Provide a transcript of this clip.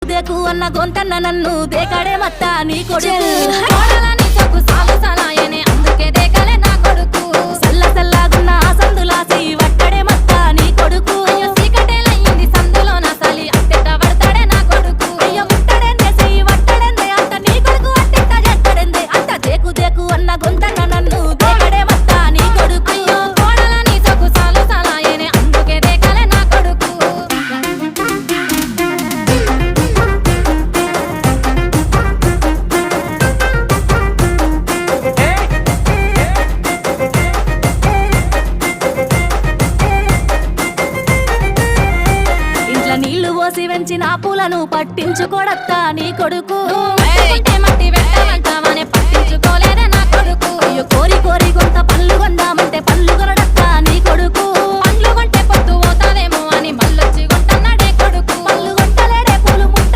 దేకు అన్న గొంతన్న నన్ను దేకడే మత్త నీ కొడుకు అందుకే దేకలే నా కొడుకు సల్ల సల్లాగున్న ఆ సందులాసి వట్టడే మత్త నీ కొడుకు అయ్యో సీకటేలయ్యింది సందులో నా సలి అట్టెట్ట పడతాడే నా కొడుకు అయ్యో ముట్టడెందే చెయ్యి వట్టడెందే అంత నీ కొడుకు అట్టెట్ట చేస్తాడెందే అంత దేకు దేకు అన్న గొంతన్న నన్ను దేకడే మత్త నీ కొడుకు అయ్యో కోడలని సొక్కు సాలు సలాయనే అందుకే దేకలే నా కొడుకు ఇంట్లో నీళ్లు పోసి వెంచిన పూలను పట్టించుకోడత్తా నీ కొడుకు పట్టుకుంటే మట్టి పెట్టమంటావనే పట్టించుకోలేదే నా కొడుకు అయ్యో కోరి కోరి కొంత పళ్ళు కొందామంటే పళ్ళు కొనడం